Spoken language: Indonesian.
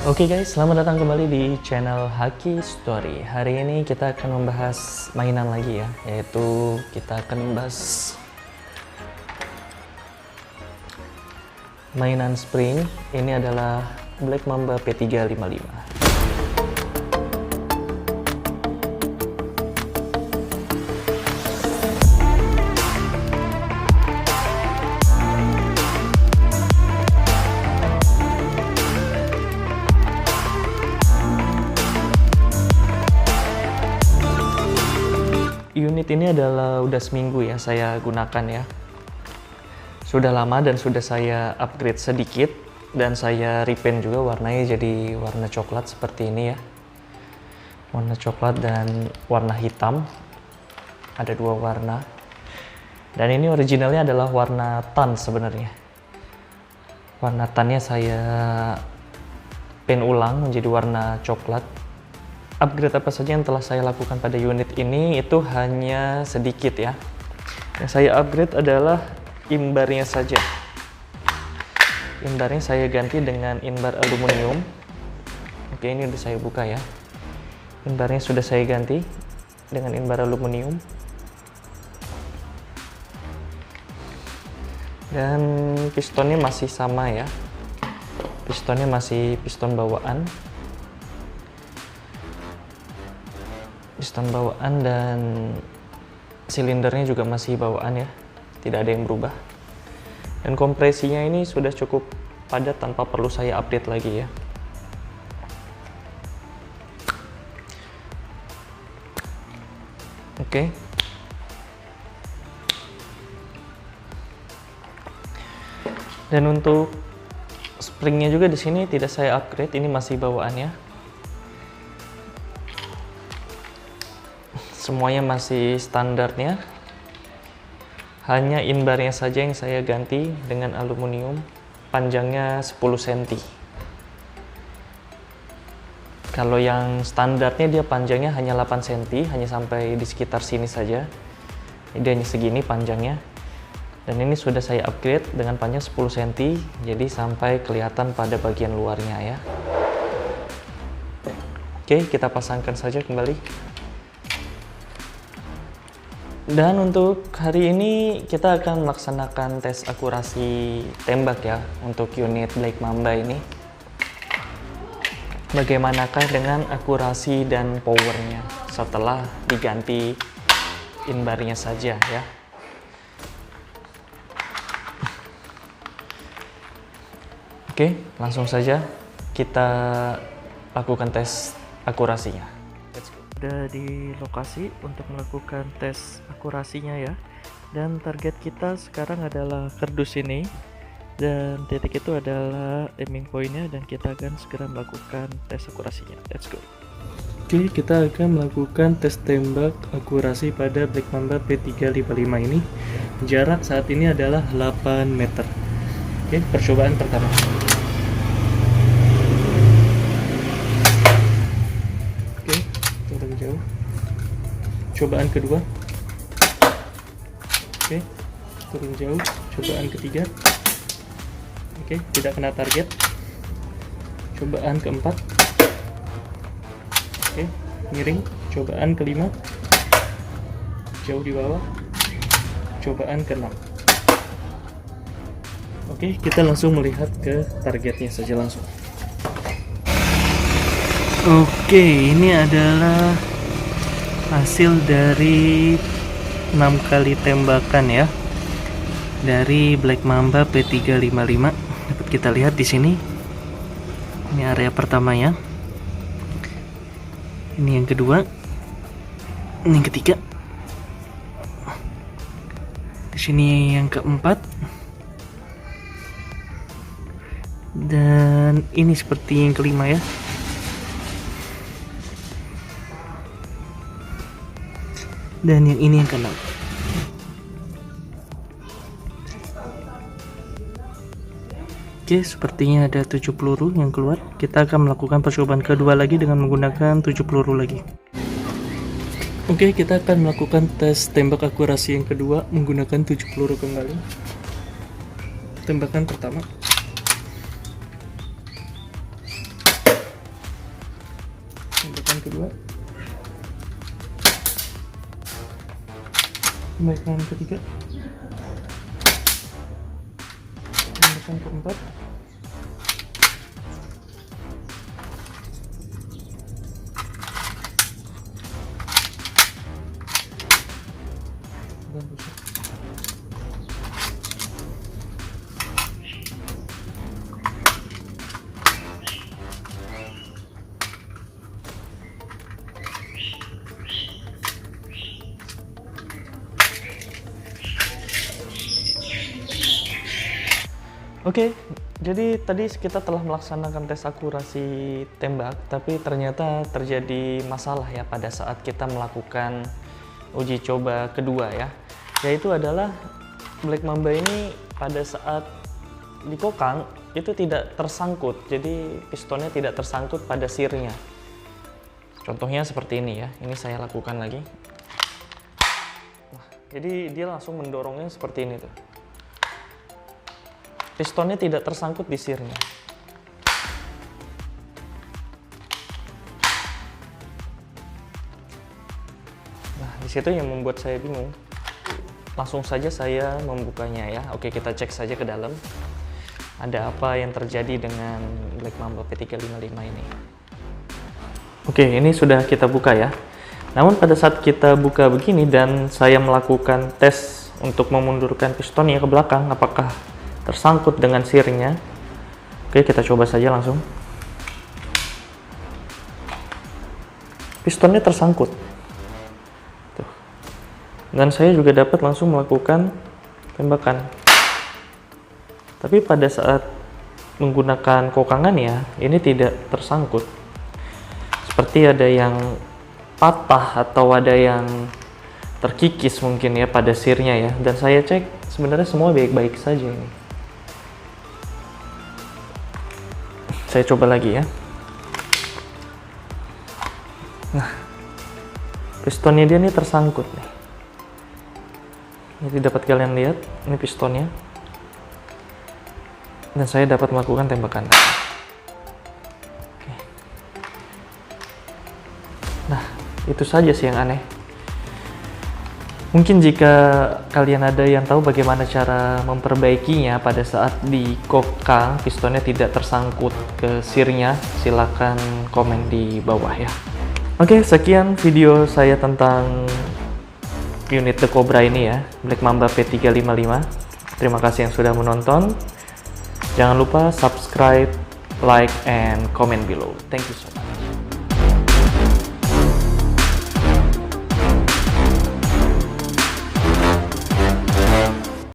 Oke guys, selamat datang kembali di channel Haki Story. Hari ini kita akan membahas mainan lagi ya, yaitu kita akan membahas mainan spring. Ini adalah Black Mamba P355. Unit ini adalah udah seminggu ya saya gunakan ya. Sudah lama dan sudah saya upgrade sedikit dan saya repaint juga warnanya jadi warna coklat seperti ini ya. Warna coklat dan warna hitam. Ada dua warna. Dan ini originalnya adalah warna tan sebenarnya. Warna tannya saya paint ulang menjadi warna coklat. Upgrade apa saja yang telah saya lakukan pada unit ini itu hanya sedikit ya. Yang saya upgrade adalah imbarnya saja. Imbarnya saya ganti dengan imbar aluminium. Oke, ini udah saya buka ya. Imbarnya sudah saya ganti dengan imbar aluminium. Dan pistonnya masih sama ya. Pistonnya masih piston bawaan. Piston bawaan dan silindernya juga masih bawaan ya, tidak ada yang berubah. Dan kompresinya ini sudah cukup padat tanpa perlu saya update lagi ya. Oke. Dan untuk springnya juga di sini tidak saya upgrade, ini masih bawaannya. Semuanya masih standarnya, hanya inbarnya saja yang saya ganti dengan aluminium, panjangnya 10 cm. Kalau yang standarnya dia panjangnya hanya 8 cm, hanya sampai di sekitar sini saja. Ini hanya segini panjangnya. Dan ini sudah saya upgrade dengan panjang 10 cm, jadi sampai kelihatan pada bagian luarnya ya. Oke, kita pasangkan saja kembali. Dan untuk hari ini kita akan melaksanakan tes akurasi tembak ya untuk unit Black Mamba ini. Bagaimanakah dengan akurasi dan powernya setelah diganti inbarnya saja ya. Oke, langsung saja kita lakukan tes akurasinya. Udah di lokasi untuk melakukan tes akurasinya ya, dan target kita sekarang adalah kardus ini dan titik itu adalah aiming pointnya, dan kita akan segera melakukan tes akurasinya. Let's go. Oke, kita akan melakukan tes tembak akurasi pada Black Mamba P355 ini. Jarak saat ini adalah 8 meter. Oke, percobaan pertama. Jauh. Cobaan kedua. Oke, turun jauh. Cobaan ketiga. Oke, tidak kena target. Cobaan keempat. Oke, miring. Cobaan kelima. Jauh di bawah. Cobaan keenam. Oke, kita langsung melihat ke targetnya saja langsung. Oke, ini adalah hasil dari 6 kali tembakan ya dari Black Mamba P355. Dapat kita lihat di sini. Ini area pertamanya. Ini yang kedua. Ini yang ketiga. Di sini yang keempat. Dan ini seperti yang kelima ya. Dan yang ini yang keenam. Oke, sepertinya ada 7 peluru yang keluar. Kita akan melakukan percobaan kedua lagi dengan menggunakan 7 peluru lagi. Oke, kita akan melakukan tes tembak akurasi yang kedua menggunakan 7 peluru kembali. Tembakan pertama. tembakan kedua, tembakan ketiga, tembakan keempat, dan rusak. Oke, jadi tadi kita telah melaksanakan tes akurasi tembak, tapi ternyata terjadi masalah ya pada saat kita melakukan uji coba kedua ya. Yaitu adalah Black Mamba ini pada saat dikokang itu tidak tersangkut, jadi pistonnya tidak tersangkut pada sirnya. Contohnya seperti ini ya, ini saya lakukan lagi. Nah, jadi dia langsung mendorongnya seperti ini tuh. Pistonnya tidak tersangkut di sirnya. Nah, di situ yang membuat saya bingung. Langsung saja saya membukanya ya. Oke, kita cek saja ke dalam. Ada apa yang terjadi dengan Black Mamba P355 ini. Oke, ini sudah kita buka ya. Namun pada saat kita buka begini dan saya melakukan tes untuk memundurkan pistonnya ke belakang, apakah tersangkut dengan sirnya? Oke, kita coba saja langsung. Pistonnya tersangkut. Tuh. Dan saya juga dapat langsung melakukan tembakan. Tapi pada saat menggunakan kokangan ya, ini tidak tersangkut. Seperti ada yang patah atau ada yang terkikis mungkin ya pada sirnya ya. Dan saya cek sebenarnya semua baik-baik saja ini. Saya coba lagi ya. Nah, pistonnya dia ini tersangkut nih. Jadi dapat kalian lihat, ini pistonnya. Dan saya dapat melakukan tembakan. Oke. Nah, itu saja sih yang aneh. Mungkin jika kalian ada yang tahu bagaimana cara memperbaikinya pada saat dikokang pistonnya tidak tersangkut ke sirnya, silakan komen di bawah ya. Oke, sekian video saya tentang unit The Cobra ini ya, Black Mamba P355. Terima kasih yang sudah menonton. Jangan lupa subscribe, like, and comment below. Thank you so much.